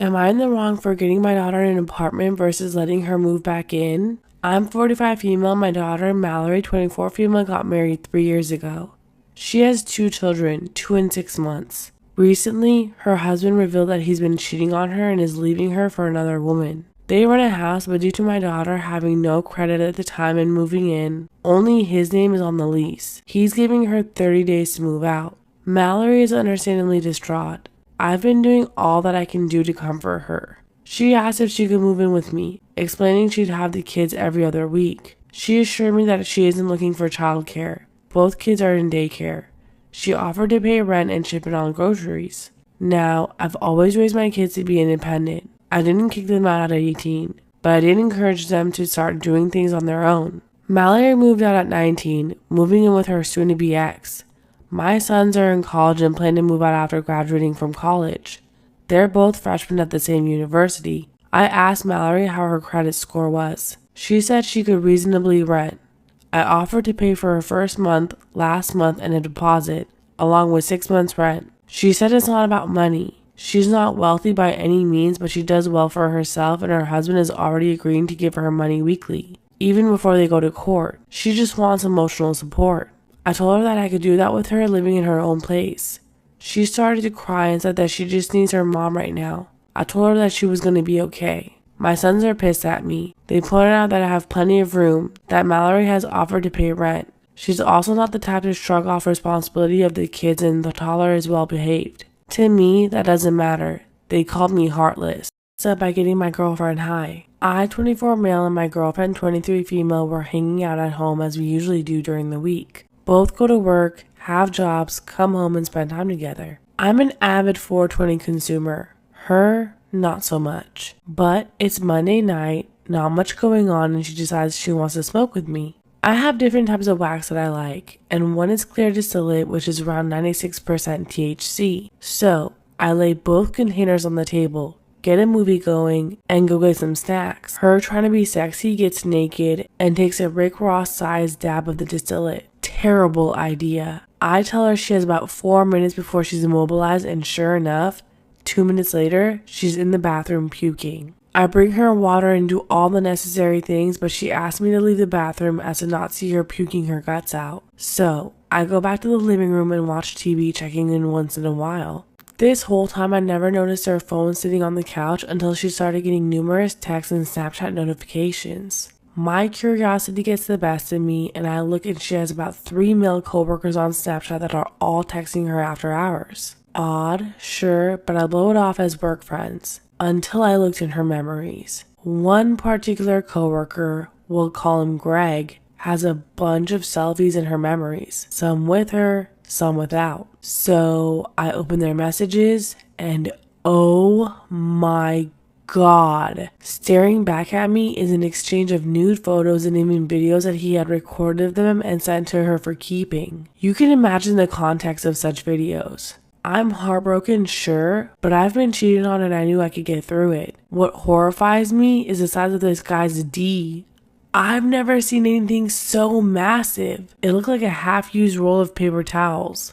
Am I in the wrong for getting my daughter an apartment versus letting her move back in? I'm 45 female. My daughter, Mallory, 24 female, got married 3 years ago. She has 2 children, 2 and 6 months. Recently, her husband revealed that he's been cheating on her and is leaving her for another woman. They rent a house, but due to my daughter having no credit at the time and moving in, only his name is on the lease. He's giving her 30 days to move out. Mallory is understandably distraught. I've been doing all that I can do to comfort her. She asked if she could move in with me, explaining she'd have the kids every other week. She assured me that she isn't looking for childcare. Both kids are in daycare. She offered to pay rent and ship it on groceries. Now, I've always raised my kids to be independent. I didn't kick them out at 18, but I did encourage them to start doing things on their own. Mallory moved out at 19, moving in with her soon-to-be ex. My sons are in college and plan to move out after graduating from college. They're both freshmen at the same university. I asked Mallory how her credit score was. She said she could reasonably rent. I offered to pay for her first month, last month, and a deposit, along with 6 months' rent. She said it's not about money. She's not wealthy by any means, but she does well for herself, and her husband is already agreeing to give her money weekly, even before they go to court. She just wants emotional support. I told her that I could do that with her living in her own place. She started to cry and said that she just needs her mom right now. I told her that she was going to be okay. My sons are pissed at me. They pointed out that I have plenty of room, that Mallory has offered to pay rent. She's also not the type to shrug off responsibility of the kids, and the toddler is well behaved. To me, that doesn't matter. They called me heartless. Up by getting my girlfriend high. I, 24 male, and my girlfriend, 23 female, were hanging out at home as we usually do during the week. Both go to work, have jobs, come home, and spend time together. I'm an avid 420 consumer. Her, not so much. But it's Monday night, not much going on, and she decides she wants to smoke with me. I have different types of wax that I like, and one is clear distillate, which is around 96% THC. So, I lay both containers on the table, get a movie going, and go get some snacks. Her, trying to be sexy, gets naked and takes a Rick Ross-sized dab of the distillate. Terrible idea. I tell her she has about 4 minutes before she's immobilized, and sure enough, 2 minutes later, she's in the bathroom puking. I bring her water and do all the necessary things, but she asked me to leave the bathroom as to not see her puking her guts out. So, I go back to the living room and watch TV, checking in once in a while. This whole time I never noticed her phone sitting on the couch until she started getting numerous texts and Snapchat notifications. My curiosity gets the best of me, and I look and she has about 3 male coworkers on Snapchat that are all texting her after hours. Odd, sure, but I blow it off as work friends. Until I looked in her memories. One particular coworker, we'll call him Greg, has a bunch of selfies in her memories. Some with her, some without. So I open their messages and oh my God. Staring back at me is an exchange of nude photos and even videos that he had recorded of them and sent to her for keeping. You can imagine the context of such videos. I'm heartbroken, sure, but I've been cheated on and I knew I could get through it. What horrifies me is the size of this guy's D. I've never seen anything so massive. It looked like a half-used roll of paper towels.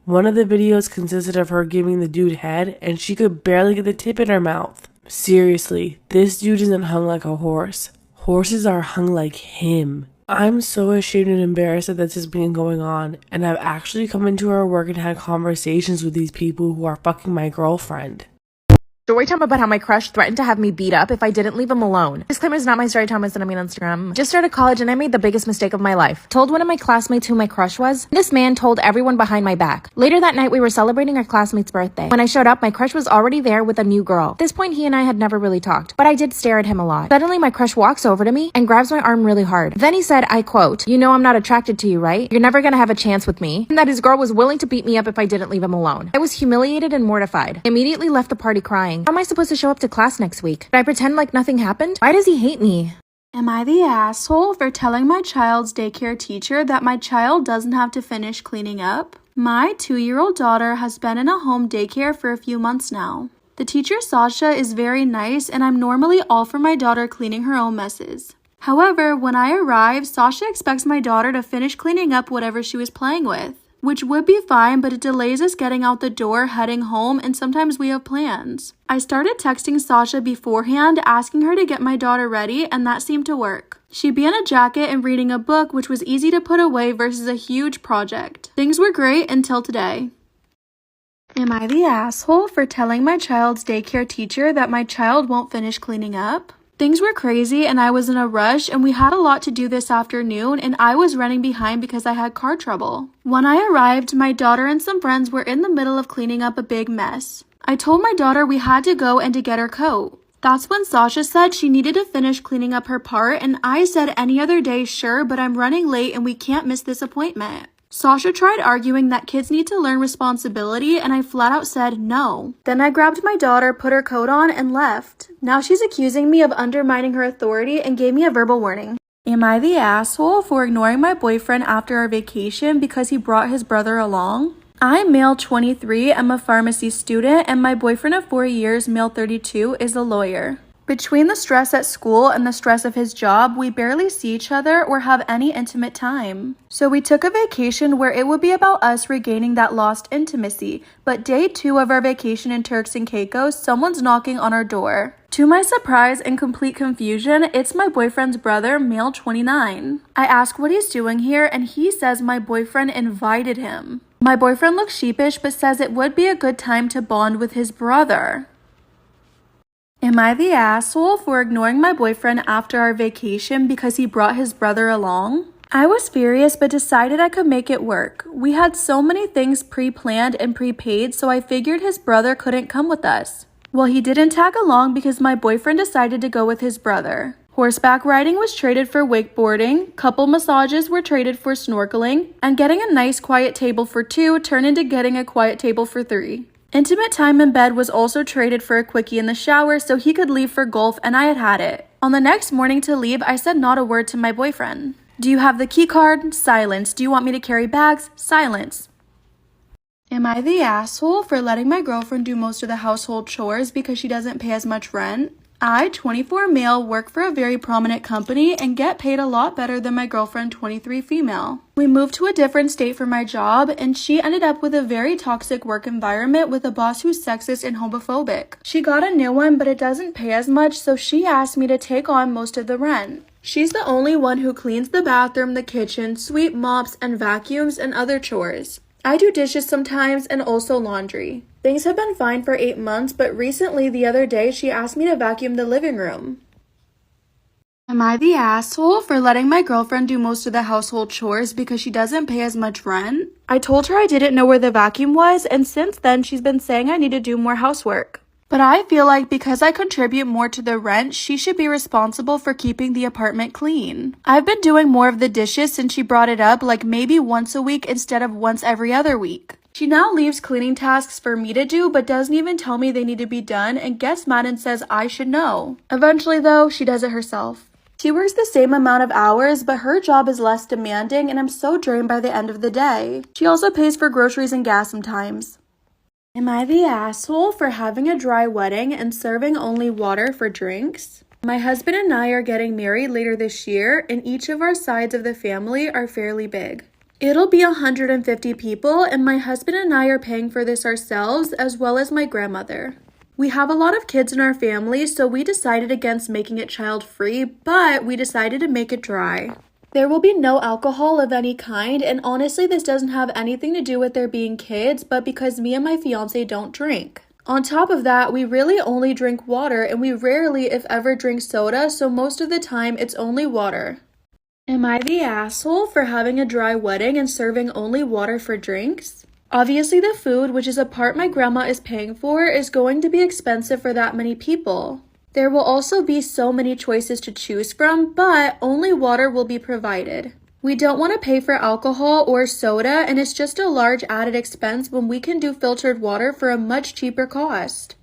One of the videos consisted of her giving the dude head, and she could barely get the tip in her mouth. Seriously, this dude isn't hung like a horse. Horses are hung like him. I'm so ashamed and embarrassed that this has been going on, and I've actually come into her work and had conversations with these people who are fucking my girlfriend. Storytime about how my crush threatened to have me beat up if I didn't leave him alone. Disclaimer is not my story time, it's on Instagram. Just started college and I made the biggest mistake of my life. Told one of my classmates who my crush was. This man told everyone behind my back. Later that night, we were celebrating our classmate's birthday. When I showed up, my crush was already there with a new girl. At this point, he and I had never really talked, but I did stare at him a lot. Suddenly, my crush walks over to me and grabs my arm really hard. Then he said, I quote, "You know I'm not attracted to you, right? You're never gonna have a chance with me." And that his girl was willing to beat me up if I didn't leave him alone. I was humiliated and mortified. I immediately left the party crying. How am I supposed to show up to class next week? Did I pretend like nothing happened? Why does he hate me? Am I the asshole for telling my child's daycare teacher that my child doesn't have to finish cleaning up? My 2-year-old daughter has been in a home daycare for a few months now. The teacher, Sasha, is very nice, and I'm normally all for my daughter cleaning her own messes. However, when I arrive, Sasha expects my daughter to finish cleaning up whatever she was playing with. which would be fine, but it delays us getting out the door, heading home, and sometimes we have plans. I started texting Sasha beforehand, asking her to get my daughter ready, and that seemed to work. She'd be in a jacket and reading a book, which was easy to put away versus a huge project. Things were great until today. Am I the asshole for telling my child's daycare teacher that my child won't finish cleaning up? Things were crazy and I was in a rush and we had a lot to do this afternoon and I was running behind because I had car trouble. When I arrived, my daughter and some friends were in the middle of cleaning up a big mess. I told my daughter we had to go and to get her coat. That's when Sasha said she needed to finish cleaning up her part and I said any other day, sure, but I'm running late and we can't miss this appointment. Sasha tried arguing that kids need to learn responsibility and I flat out said no. Then I grabbed my daughter, put her coat on, and left. Now she's accusing me of undermining her authority and gave me a verbal warning. Am I the asshole for ignoring my boyfriend after our vacation because he brought his brother along? I'm male 23, I'm a pharmacy student, and my boyfriend of 4 years, male 32, is a lawyer. Between the stress at school and the stress of his job, we barely see each other or have any intimate time. So we took a vacation where it would be about us regaining that lost intimacy. But day 2 of our vacation in Turks and Caicos, someone's knocking on our door. To my surprise and complete confusion, it's my boyfriend's brother, male 29. I ask what he's doing here and he says my boyfriend invited him. My boyfriend looks sheepish but says it would be a good time to bond with his brother. Am I the asshole for ignoring my boyfriend after our vacation because he brought his brother along? I was furious but decided I could make it work. We had so many things pre-planned and prepaid, so I figured his brother couldn't come with us. Well, he didn't tag along because my boyfriend decided to go with his brother. Horseback riding was traded for wakeboarding, couple massages were traded for snorkeling, and getting a nice quiet table for 2 turned into getting a quiet table for 3. Intimate time in bed was also traded for a quickie in the shower so he could leave for golf and I had it. On the next morning to leave, I said not a word to my boyfriend. Do you have the key card? Silence. Do you want me to carry bags? Silence. Am I the asshole for letting my girlfriend do most of the household chores because she doesn't pay as much rent? I, 24 male, work for a very prominent company and get paid a lot better than my girlfriend, 23 female. We moved to a different state for my job and she ended up with a very toxic work environment with a boss who's sexist and homophobic. She got a new one but it doesn't pay as much, so she asked me to take on most of the rent. She's the only one who cleans the bathroom, the kitchen, sweep, mops, and vacuums and other chores. I do dishes sometimes and also laundry. Things have been fine for 8 months, but recently the other day she asked me to vacuum the living room. Am I the asshole for letting my girlfriend do most of the household chores because she doesn't pay as much rent? I told her I didn't know where the vacuum was, and since then she's been saying I need to do more housework. But I feel like because I contribute more to the rent, she should be responsible for keeping the apartment clean. I've been doing more of the dishes since she brought it up, like maybe once a week instead of once every other week. She now leaves cleaning tasks for me to do, but doesn't even tell me they need to be done and gets mad and says I should know. Eventually though, she does it herself. She works the same amount of hours, but her job is less demanding and I'm so drained by the end of the day. She also pays for groceries and gas sometimes. Am I the asshole for having a dry wedding and serving only water for drinks? My husband and I are getting married later this year and each of our sides of the family are fairly big. It'll be 150 people and my husband and I are paying for this ourselves as well as my grandmother. We have a lot of kids in our family, so we decided against making it child-free, but we decided to make it dry. There will be no alcohol of any kind, and honestly this doesn't have anything to do with there being kids, but because me and my fiance don't drink. On top of that, we really only drink water and we rarely if ever drink soda, so most of the time it's only water. Am I the asshole for having a dry wedding and serving only water for drinks? Obviously the food, which is a part my grandma is paying for, is going to be expensive for that many people. There will also be so many choices to choose from, but only water will be provided. We don't want to pay for alcohol or soda, and it's just a large added expense when we can do filtered water for a much cheaper cost.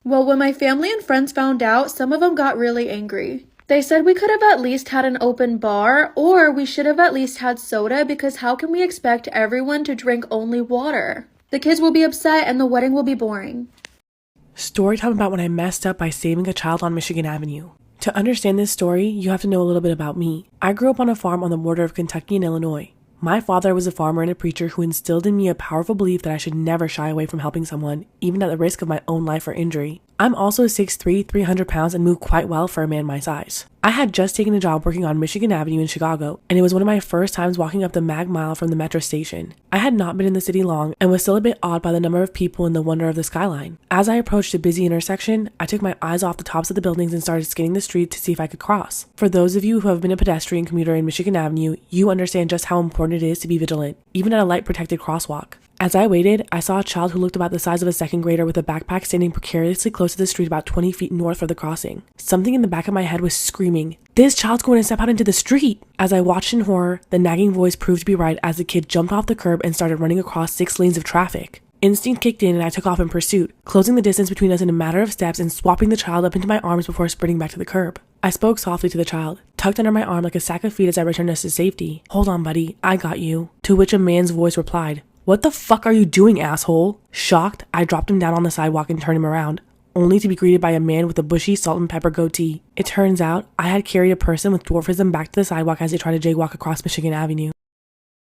Well, when my family and friends found out, some of them got really angry. They said we could have at least had an open bar, or we should have at least had soda because how can we expect everyone to drink only water? The kids will be upset and the wedding will be boring. Story time about when I messed up by saving a child on Michigan Avenue. To understand this story, you have to know a little bit about me. I grew up on a farm on the border of Kentucky and Illinois. My father was a farmer and a preacher who instilled in me a powerful belief that I should never shy away from helping someone, even at the risk of my own life or injury. I'm also 6'3", 300 pounds and move quite well for a man my size. I had just taken a job working on Michigan Avenue in Chicago, and it was one of my first times walking up the Mag Mile from the metro station. I had not been in the city long and was still a bit awed by the number of people and the wonder of the skyline. As I approached a busy intersection, I took my eyes off the tops of the buildings and started scanning the street to see if I could cross. For those of you who have been a pedestrian commuter in Michigan Avenue, you understand just how important it is to be vigilant, even at a light protected crosswalk. As I waited, I saw a child who looked about the size of a second grader with a backpack standing precariously close to the street about 20 feet north of the crossing. Something in the back of my head was screaming, "This child's going to step out into the street!" As I watched in horror, the nagging voice proved to be right as the kid jumped off the curb and started running across 6 lanes of traffic. Instinct kicked in and I took off in pursuit, closing the distance between us in a matter of steps and swapping the child up into my arms before sprinting back to the curb. I spoke softly to the child, tucked under my arm like a sack of feet as I returned us to safety. "Hold on, buddy, I got you." To which a man's voice replied, "What the fuck are you doing, asshole?" Shocked, I dropped him down on the sidewalk and turned him around, only to be greeted by a man with a bushy salt and pepper goatee. It turns out I had carried a person with dwarfism back to the sidewalk as they tried to jaywalk across Michigan Avenue.